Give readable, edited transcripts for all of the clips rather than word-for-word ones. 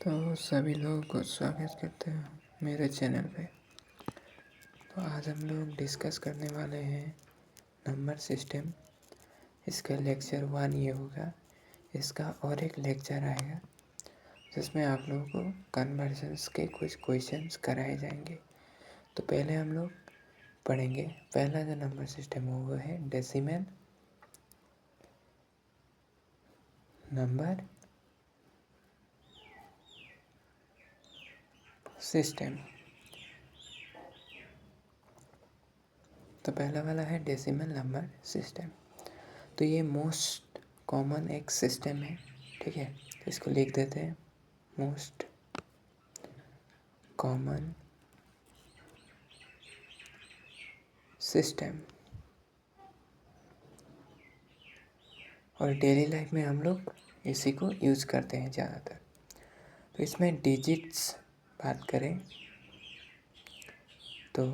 तो सभी लोगों को स्वागत करते हैं मेरे चैनल पे। तो आज हम लोग डिस्कस करने वाले हैं नंबर सिस्टम। इसका लेक्चर 1 ये होगा। इसका और एक लेक्चर आएगा जिसमें आप लोगों को कन्वर्जन्स के कुछ क्वेश्चंस कराए जाएंगे। तो पहले हम लोग पढ़ेंगे पहला जो नंबर सिस्टम है वो है डेसिमल नंबर सिस्टम। तो पहला वाला है डेसिमल नंबर सिस्टम। तो ये मोस्ट कॉमन एक सिस्टम है, ठीक है। तो इसको लिख देते हैं मोस्ट कॉमन सिस्टम। और डेली लाइफ में हम लोग इसी को यूज़ करते हैं ज़्यादातर। तो इसमें डिजिट्स बात करें तो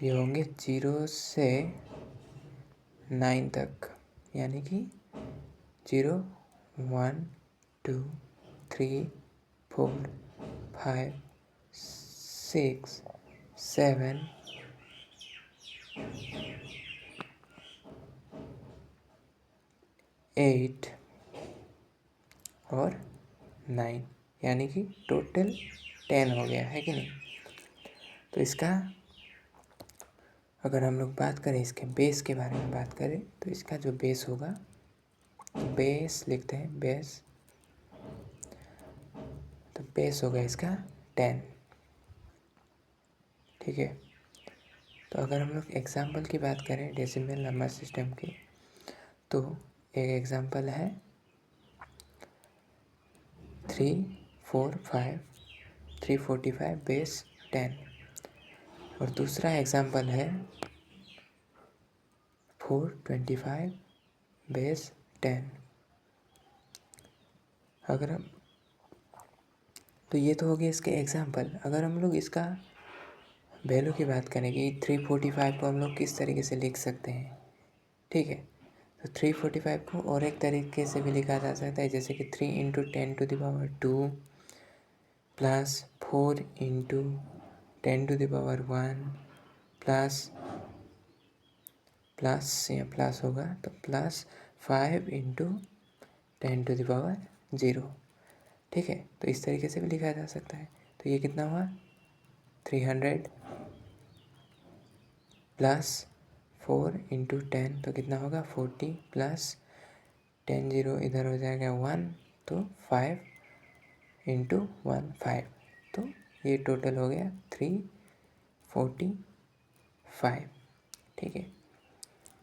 ये होंगे 0 से 9 तक, यानी कि 0 1 2 3 4 5 6 7 8 और 9, यानी कि टोटल 10 हो गया है कि नहीं। तो इसका अगर हम लोग बात करें, इसके बेस के बारे में बात करें तो इसका जो बेस होगा, बेस लिखते हैं बेस, तो बेस होगा इसका 10, ठीक है। तो अगर हम लोग एग्जाम्पल की बात करें डेसिमल नंबर सिस्टम की, तो एक एग्जाम्पल है 345 बेस 10, और दूसरा एग्जाम्पल है 425 बेस 10। अगर हम तो ये तो हो गया इसके एग्जाम्पल। अगर हम लोग इसका वैल्यू की बात करें कि 345 को हम लोग किस तरीके से लिख सकते हैं, ठीक है। तो 345 को और एक तरीके से भी लिखा जा सकता है, जैसे कि 3 इंटू 10⁻2 प्लस 4 इंटू 10⁻1 प्लस या प्लस होगा तो प्लस 5 इंटू 10⁻0, ठीक है। तो इस तरीके से भी लिखा जा सकता है। तो ये कितना हुआ 300 प्लस 4 इंटू 10 तो कितना होगा 40 प्लस 10 0 इधर हो जाएगा 1, तो 5 इंटू 1 5, तो ये टोटल हो गया 345, ठीक है।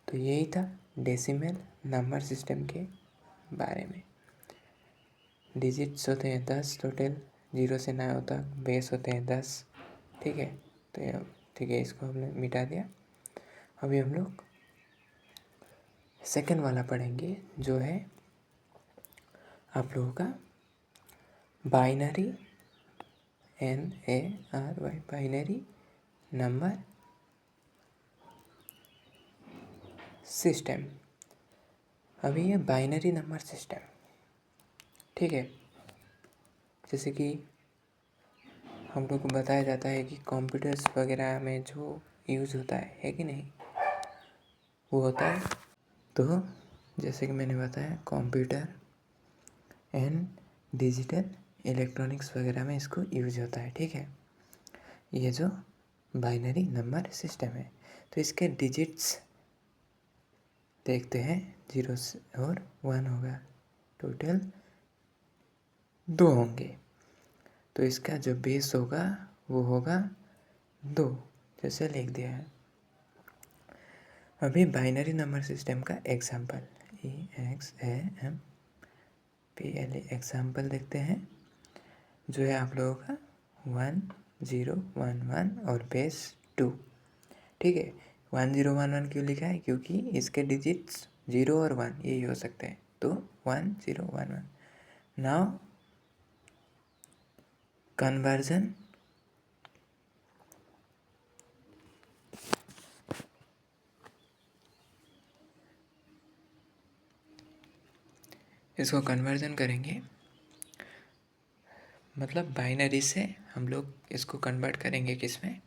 तो यही था डेसिमल नंबर सिस्टम के बारे में। डिजिट्स होते हैं 10 टोटल, 0 से 9 तक, बेस होते हैं 10, ठीक है। तो ठीक है, इसको हमने मिटा दिया। अभी हम लोग सेकंड वाला पढ़ेंगे, जो है आप लोगों का binary NARY, binary number system. अभी ये बाइनरी नंबर सिस्टम, ठीक है, जैसे कि हम लोग को बताया जाता है कि कंप्यूटर्स वगैरह में जो यूज़ होता है कि नहीं, वो होता है। तो जैसे कि मैंने बताया कंप्यूटर एंड डिजिटल इलेक्ट्रॉनिक्स वगैरह में इसको यूज होता है, ठीक है। ये जो बाइनरी नंबर सिस्टम है, तो इसके डिजिट्स देखते हैं, 0 और 1 होगा, टोटल 2 होंगे। तो इसका जो बेस होगा वो होगा 2, जैसे लिख दिया है। अभी बाइनरी नंबर सिस्टम का एग्जाम्पल EXAMPLE एग्जाम्पल देखते हैं, जो है आप लोगों का 1 0 1 1 और बेस 2, ठीक है। 1 0 1 1 क्यों लिखा है, क्योंकि इसके डिजिट्स 0 और 1 यही हो सकते हैं। तो 1 0 1 1। नाउ कन्वर्जन, इसको कन्वर्जन करेंगे मतलब बाइनरी से हम लोग इसको कन्वर्ट करेंगे किस में।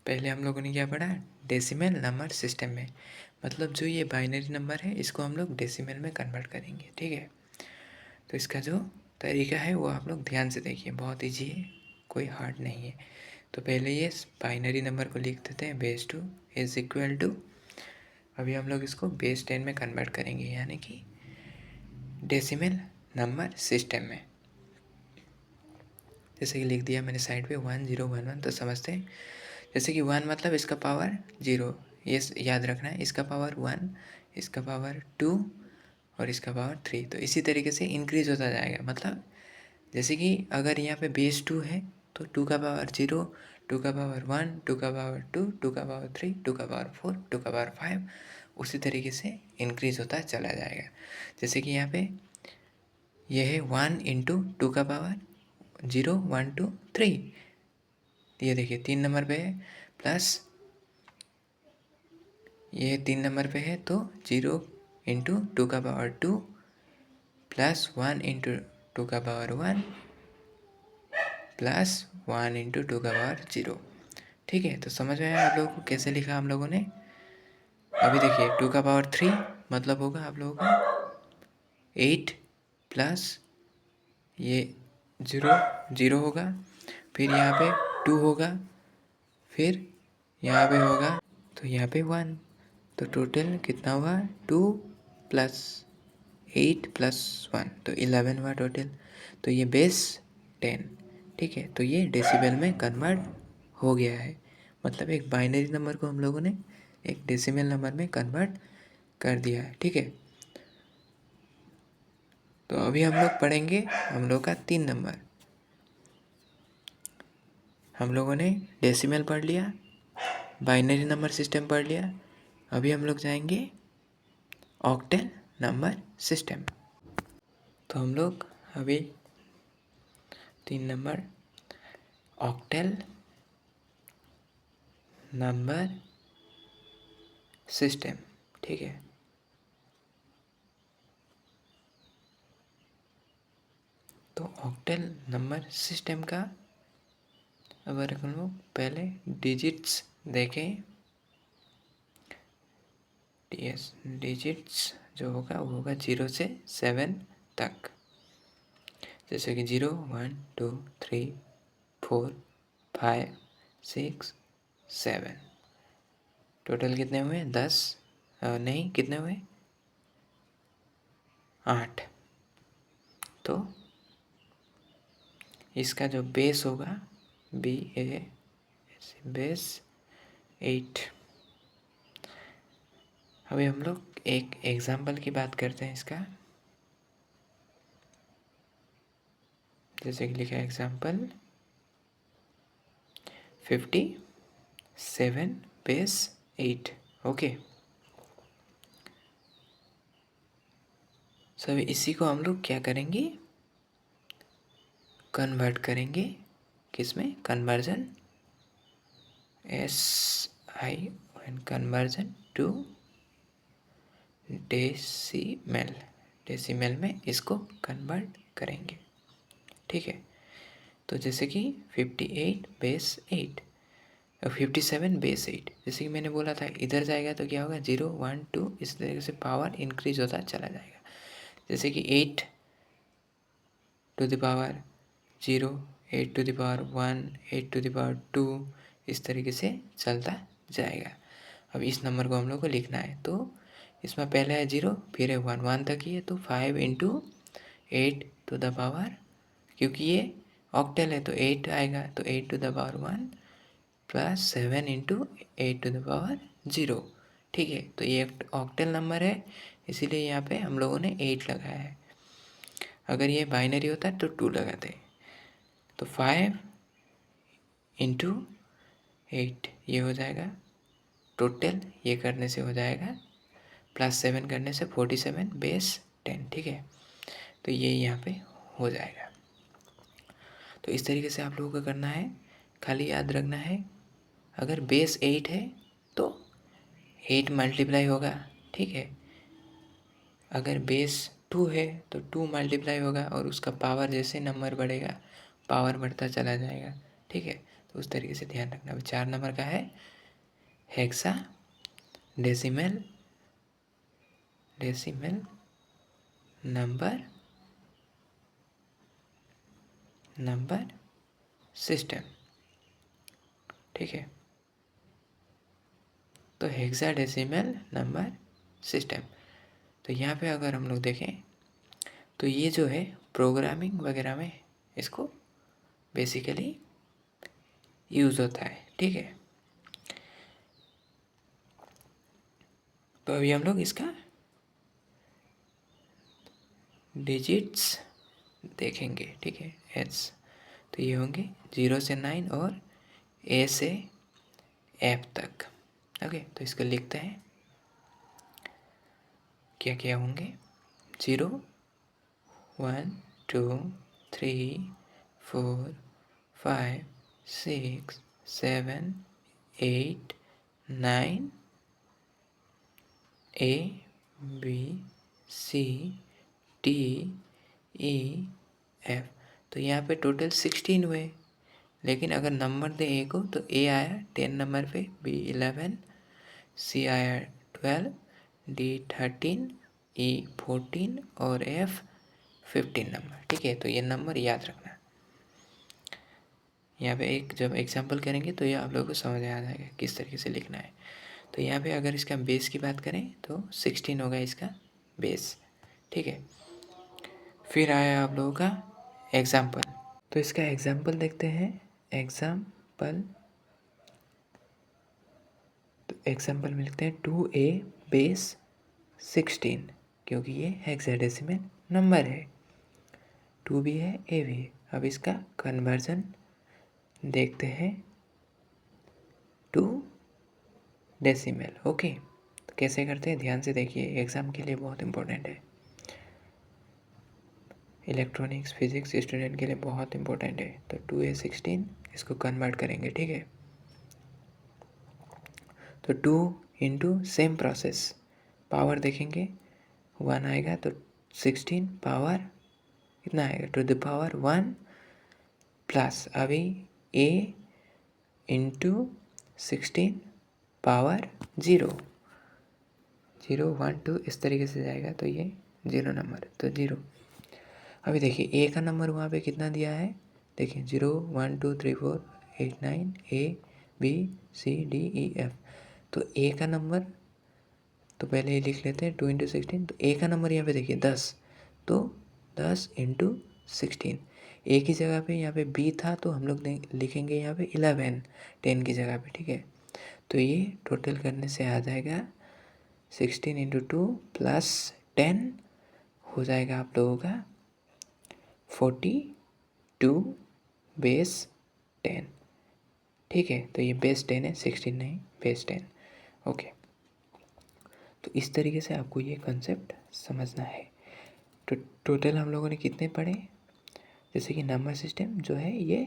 पहले हम लोगों ने क्या पढ़ा, डेसिमल नंबर सिस्टम में। मतलब जो ये बाइनरी नंबर है इसको हम लोग डेसिमल में कन्वर्ट करेंगे, ठीक है। तो इसका जो तरीका है वो आप लोग ध्यान से देखिए, बहुत ईजी है, कोई हार्ड नहीं है। तो पहले ये बाइनरी नंबर को लिख देते हैं, बेस 2 इज इक्वल टू, अभी हम लोग इसको बेस 10 में कन्वर्ट करेंगे, यानी कि डेसिमल नंबर सिस्टम में। जैसे कि लिख दिया मैंने साइड पे 1011, तो समझते हैं। जैसे कि 1 मतलब इसका पावर 0, ये याद रखना है, इसका पावर 1, इसका पावर 2 और इसका पावर 3। तो इसी तरीके से इंक्रीज होता जाएगा। मतलब जैसे कि अगर यहाँ पे बेस 2 है तो 2 का पावर 0, 2 का पावर 1, 2 का पावर 2, 2 का पावर 3, 2 का पावर 4, 2 का पावर 5, उसी तरीके से इंक्रीज होता चला जाएगा। जैसे कि यहाँ पे यह है 1 इंटू 2 का पावर 0, 1, 2, 3, ये देखिए 3 नंबर पे है, प्लस ये 3 नंबर पे है, तो 0 इंटू 2 का पावर 2 प्लस 1 इंटू 2 का पावर 1 प्लस 1 इंटू 2 का पावर 0। ठीक है, तो समझ में आया आप लोगों को कैसे लिखा हम लोगों ने। अभी देखिए 2 का पावर 3 मतलब होगा आप लोगों का 8 प्लस ये 0 होगा, फिर यहाँ पे 2 होगा, फिर यहाँ पे होगा, तो यहाँ पे 1, तो टोटल कितना हुआ 2 प्लस 8 प्लस 1, तो 11 हुआ टोटल। तो ये बेस 10, ठीक है। तो ये डेसिबल में कन्वर्ट हो गया है। मतलब एक बाइनरी नंबर को हम लोगों ने एक डेसिमल नंबर में कन्वर्ट कर दिया है, ठीक है। तो अभी हम लोग पढ़ेंगे हम लोग का 3 नंबर। हम लोगों ने डेसिमल पढ़ लिया, बाइनरी नंबर सिस्टम पढ़ लिया, अभी हम लोग जाएंगे ऑक्टल नंबर सिस्टम। तो हम लोग अभी 3 नंबर ऑक्टल नंबर सिस्टम, ठीक है। तो ऑक्टल नंबर सिस्टम का अगर हम लोग पहले डिजिट्स देखें, डिजिट्स जो होगा वो होगा 0 से 7 तक। जैसे कि 0, 1, 2, 3, 4, 5, 6, 7, टोटल कितने हुए 10, नहीं कितने हुए 8। तो इसका जो बेस होगा BA बेस 8। अभी हम लोग एक एग्जाम्पल की बात करते हैं इसका। जैसे कि लिखा है एग्जाम्पल 57 बेस 8, ओके। सो इसी को हम लोग क्या करेंगे, कन्वर्ट करेंगे किस में, conversion conversion to decimal, decimal में इसको कन्वर्ट करेंगे, ठीक है। तो जैसे कि 58 बेस 8 और 57 बेस 8, जैसे कि मैंने बोला था इधर जाएगा तो क्या होगा 0, 1, 2, इस तरीके से पावर इंक्रीज होता चला जाएगा। जैसे कि 8 to the power 0, 8 to the power 1, 8 to the power 2, इस तरीके से चलता जाएगा। अब इस नंबर को हम लोग को लिखना है, तो इसमें पहले है 0, फिर है 1, 1 तक ही है, तो 5 इंटू 8 टू द पावर, क्योंकि ये ऑक्टल है तो 8 आएगा, तो 8 to the power 1 plus 7 into 8 to the power 0, ठीक है। तो ये ऑक्टल नंबर है, इसीलिए यहाँ पे हम लोगों ने 8 लगाया है। अगर ये बाइनरी होता तो 2 लगाते। तो 5 इंटू 8 ये हो जाएगा टोटल, ये करने से हो जाएगा प्लस 7 करने से 47 बेस 10, ठीक है। तो ये यहाँ पे हो जाएगा। तो इस तरीके से आप लोगों को करना है। खाली याद रखना है, अगर बेस 8 है तो 8 मल्टीप्लाई होगा, ठीक है। अगर बेस 2 है तो 2 मल्टीप्लाई होगा, और उसका पावर जैसे नंबर बढ़ेगा पावर बढ़ता चला जाएगा, ठीक है। तो उस तरीके से ध्यान रखना। अभी 4 नंबर का है हेक्सा डेसिमल नंबर सिस्टम, ठीक है। तो हेक्साडेसिमल नंबर सिस्टम, तो यहाँ पे अगर हम लोग देखें तो ये जो है प्रोग्रामिंग वगैरह में इसको बेसिकली यूज़ होता है, ठीक है। तो अभी हम लोग इसका डिजिट्स देखेंगे, ठीक है। एच तो ये होंगे 0 से 9 और ए से एफ तक, ओके। तो इसको लिखते हैं, क्या क्या होंगे। 0 1 2 3 4 5 6 7 8 9 A B C D E F. तो यहाँ पे टोटल 16 हुए, लेकिन अगर नंबर दे ए को तो ए आया 10 नंबर पे, बी 11, सी आया 12, डी 13, ई 14 और एफ 15 नंबर, ठीक है। तो ये नंबर याद रखना। यहाँ पे एक जब एग्जाम्पल करेंगे तो ये आप लोगों को समझ आ जाएगा किस तरीके से लिखना है। तो यहाँ पे अगर इसका बेस की बात करें तो 16 होगा इसका बेस, ठीक है। फिर आया आप लोगों का एग्जाम्पल। तो इसका एग्जाम्पल देखते हैं। एग्जाम्पल, तो एग्जाम्पल में लिखते हैं 2a बेस 16, क्योंकि ये हेक्साडेसिमल नंबर है। 2 भी है, a भी है। अब इसका कन्वर्जन देखते हैं टू डेसिमल, ओके। तो कैसे करते हैं ध्यान से देखिए, एग्ज़ाम के लिए बहुत इम्पोर्टेंट है। इलेक्ट्रॉनिक्स फिजिक्स स्टूडेंट के लिए बहुत इम्पोर्टेंट है। तो 2a 16 इसको कन्वर्ट करेंगे, ठीक है। तो 2 इंटू सेम प्रोसेस, पावर देखेंगे 1 आएगा तो 16 पावर कितना आएगा, टू द पावर 1 प्लस अभी a इंटू 16 पावर 0 0 1 2 इस तरीके से जाएगा, तो ये 0 नंबर, तो 0। अभी देखिए ए का नंबर वहाँ पे कितना दिया है, देखिए 0 1 2 3 4 8 9 A B C D E F. तो ए का नंबर तो पहले ये लिख लेते हैं 2 इंटू 16। तो ए का नंबर यहाँ पे देखिए 10, तो 10 इंटू 16। ए की जगह पे यहाँ पे बी था तो हम लोग लिखेंगे यहाँ पे 11 10 की जगह पे, ठीक है। तो ये टोटल करने से आ जाएगा 16 इंटू 2 प्लस 10 हो जाएगा आप लोगों का 42 बेस 10, ठीक है। तो ये बेस 10 है, 16 नहीं, बेस 10, ओके। तो इस तरीके से आपको ये कंसेप्ट समझना है। तो टोटल हम लोगों ने कितने पढ़े, जैसे कि नंबर सिस्टम जो है ये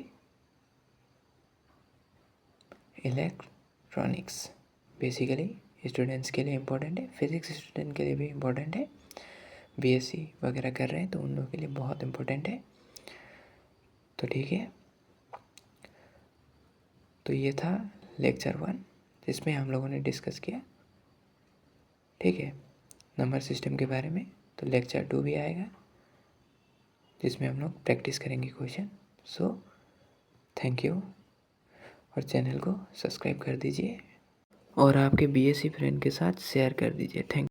इलेक्ट्रॉनिक्स बेसिकली स्टूडेंट्स के लिए इम्पोर्टेंट है, फिजिक्स स्टूडेंट के लिए भी इम्पोर्टेंट है, बीएससी वगैरह कर रहे हैं तो उन लोगों के लिए बहुत इम्पोर्टेंट है। तो ठीक है, तो ये था लेक्चर 1 जिसमें हम लोगों ने डिस्कस किया, ठीक है, नंबर सिस्टम के बारे में। तो लेक्चर 2 भी आएगा जिसमें हम लोग प्रैक्टिस करेंगे क्वेश्चन। सो थैंक यू, और चैनल को सब्सक्राइब कर दीजिए और आपके बीएससी फ्रेंड के साथ शेयर कर दीजिए। थैंक